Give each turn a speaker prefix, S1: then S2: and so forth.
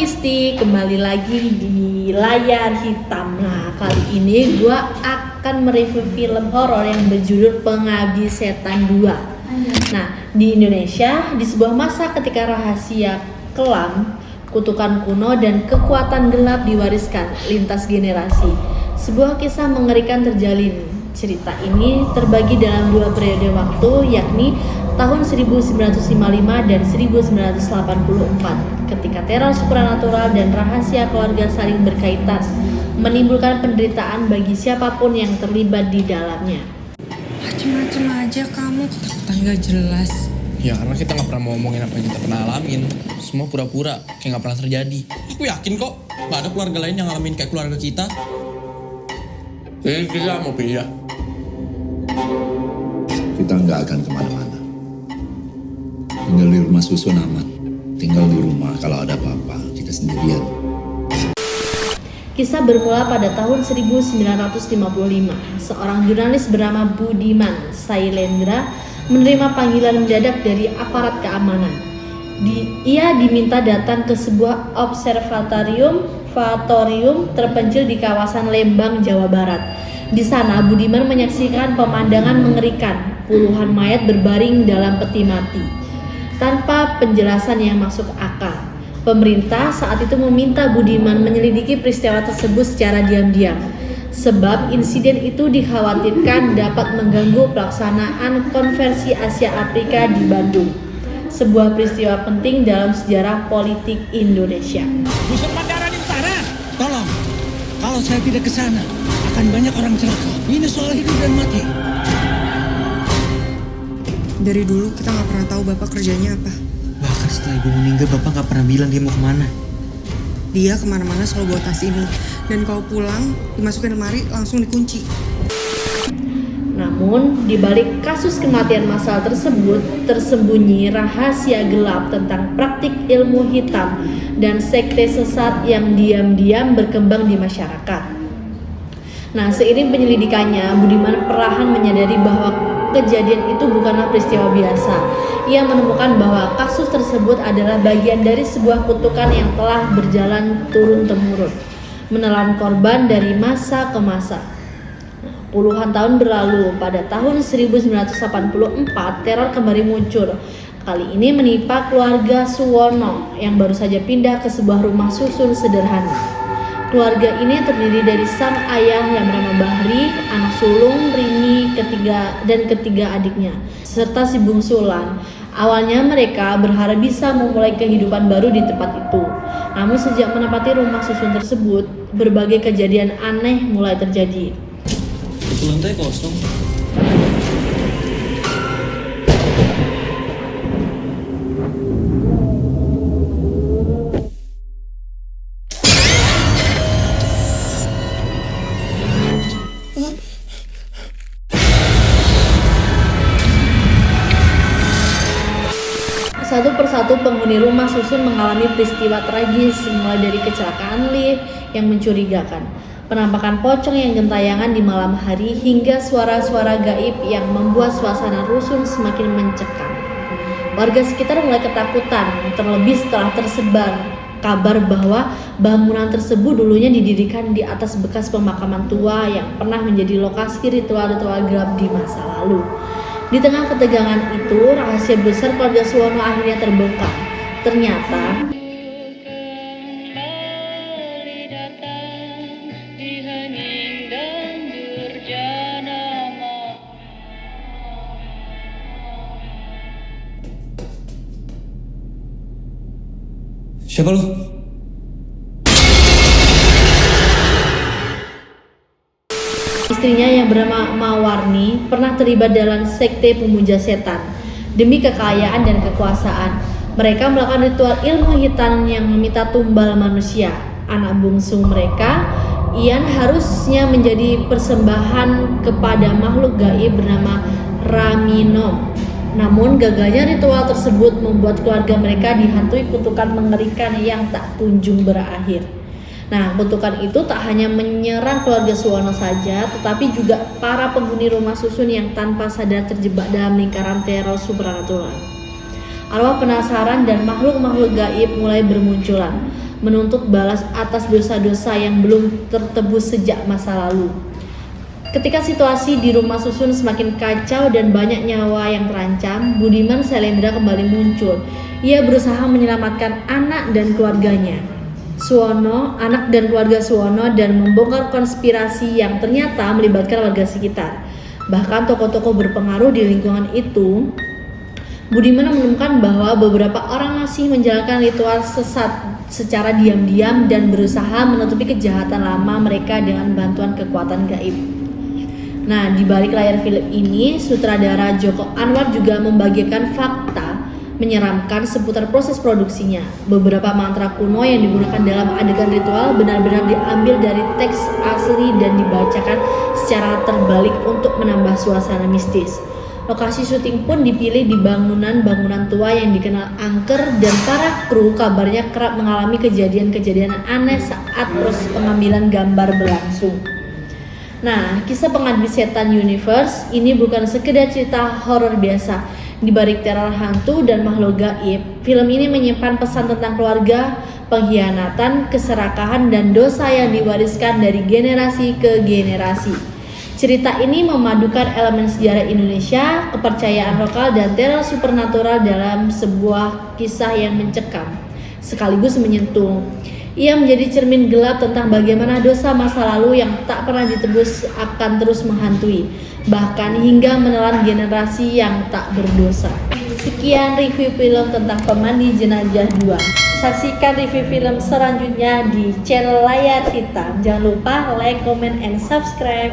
S1: Isti, kembali lagi di layar hitam. Nah, kali ini gue akan mereview film horor yang berjudul Pengabdi Setan 2. Nah, di Indonesia, di sebuah masa ketika rahasia kelam, kutukan kuno dan kekuatan gelap diwariskan lintas generasi, sebuah kisah mengerikan terjalin. Cerita ini terbagi dalam dua periode waktu, yakni tahun 1955 dan 1984, ketika teror supranatural dan rahasia keluarga saling berkaitan, menimbulkan penderitaan bagi siapapun yang terlibat di dalamnya.
S2: Macem-macem aja kamu, ketakutan gak jelas.
S3: Ya karena kita gak pernah mau ngomongin apa yang kita pernah alamin. Semua pura-pura, kayak gak pernah terjadi. Aku yakin kok, gak ada keluarga lain yang ngalamin kayak keluarga kita. Kita mau pindah.
S4: Kita nggak akan kemana-mana. Tinggal di rumah susun aman. Tinggal di rumah, kalau ada apa-apa kita sendirian.
S1: Kisah bermula pada tahun 1955. Seorang jurnalis bernama Budiman Sailendra menerima panggilan mendadak dari aparat keamanan. Ia diminta datang ke sebuah observatorium terpencil di kawasan Lembang, Jawa Barat. Di sana Budiman menyaksikan pemandangan mengerikan, puluhan mayat berbaring dalam peti mati tanpa penjelasan yang masuk akal. Pemerintah saat itu meminta Budiman menyelidiki peristiwa tersebut secara diam-diam, sebab insiden itu dikhawatirkan dapat mengganggu pelaksanaan konversi Asia Afrika di Bandung, sebuah peristiwa penting dalam sejarah politik Indonesia.
S5: Dusun Mandara di utara, tolong. Kalau saya tidak ke sana, akan banyak orang celaka. Ini soal hidup dan mati.
S2: Dari dulu kita gak pernah tahu bapak kerjanya apa.
S6: Bahkan setelah ibu meninggal, bapak gak pernah bilang dia mau kemana.
S2: Dia kemana-mana selalu bawa tas ini. Dan kalau pulang, dimasukin lemari, langsung dikunci.
S1: Namun, di balik kasus kematian massal tersebut tersembunyi rahasia gelap tentang praktik ilmu hitam dan sekte sesat yang diam-diam berkembang di masyarakat. Nah, seiring penyelidikannya, Budiman perlahan menyadari bahwa kejadian itu bukanlah peristiwa biasa. Ia menemukan bahwa kasus tersebut adalah bagian dari sebuah kutukan yang telah berjalan turun-temurun, menelan korban dari masa ke masa. Puluhan tahun berlalu, pada tahun 1984 teror kembali muncul. Kali ini menimpa keluarga Suwono yang baru saja pindah ke sebuah rumah susun sederhana. Keluarga ini terdiri dari sang ayah yang bernama Bahri, anak sulung Rini ketiga adiknya, serta si bungsulan. Awalnya mereka berharap bisa memulai kehidupan baru di tempat itu. Namun sejak menempati rumah susun tersebut, berbagai kejadian aneh mulai terjadi.
S3: Itu lantai kosong.
S1: Satu persatu penghuni rumah susun mengalami peristiwa tragis, mulai dari kecelakaan lift yang mencurigakan, penampakan pocong yang gentayangan di malam hari, hingga suara-suara gaib yang membuat suasana rusun semakin mencekam. Warga sekitar mulai ketakutan, terlebih setelah tersebar kabar bahwa bangunan tersebut dulunya didirikan di atas bekas pemakaman tua yang pernah menjadi lokasi ritual-ritual gelap di masa lalu. Di tengah ketegangan itu, rahasia besar keluarga Suwono akhirnya terbongkar. Ternyata
S3: Siapa lu?
S1: istrinya yang bernama Mawarni pernah terlibat dalam sekte pemuja setan. Demi kekayaan dan kekuasaan, mereka melakukan ritual ilmu hitam yang meminta tumbal manusia. Anak bungsu mereka, Ian, harusnya menjadi persembahan kepada makhluk gaib bernama Raminom. Namun gagalnya ritual tersebut membuat keluarga mereka dihantui kutukan mengerikan yang tak kunjung berakhir. Nah, kutukan itu tak hanya menyerang keluarga Suwono saja, tetapi juga para penghuni rumah susun yang tanpa sadar terjebak dalam lingkaran teror supranatural. Arwah penasaran dan makhluk-makhluk gaib mulai bermunculan. menuntut balas atas dosa-dosa yang belum tertebus sejak masa lalu. Ketika situasi di rumah susun semakin kacau dan banyak nyawa yang terancam, Budiman Sailendra kembali muncul. Ia berusaha menyelamatkan anak dan keluarganya, Suwono, anak dan keluarga Suwono, dan membongkar konspirasi yang ternyata melibatkan warga sekitar. Bahkan tokoh-tokoh berpengaruh di lingkungan itu. Budiman menemukan bahwa beberapa orang masih menjalankan ritual sesat secara diam-diam dan berusaha menutupi kejahatan lama mereka dengan bantuan kekuatan gaib. Nah, di balik layar film ini, sutradara Joko Anwar juga membagikan fakta menyeramkan seputar proses produksinya. Beberapa mantra kuno yang digunakan dalam adegan ritual benar-benar diambil dari teks asli dan dibacakan secara terbalik untuk menambah suasana mistis. Lokasi syuting pun dipilih di bangunan-bangunan tua yang dikenal angker, dan para kru kabarnya kerap mengalami kejadian-kejadian aneh saat proses pengambilan gambar berlangsung. Nah, kisah Pengabdi Setan Universe ini bukan sekedar cerita horor biasa. Di balik teror hantu dan makhluk gaib, film ini menyimpan pesan tentang keluarga, pengkhianatan, keserakahan, dan dosa yang diwariskan dari generasi ke generasi. Cerita ini memadukan elemen sejarah Indonesia, kepercayaan lokal, dan teror supernatural dalam sebuah kisah yang mencekam, sekaligus menyentuh. Ia menjadi cermin gelap tentang bagaimana dosa masa lalu yang tak pernah ditebus akan terus menghantui, bahkan hingga menelan generasi yang tak berdosa. Sekian review film tentang Pemandi Jenazah 2. Saksikan review film selanjutnya di channel Layar Hitam. Jangan lupa like, comment, and subscribe.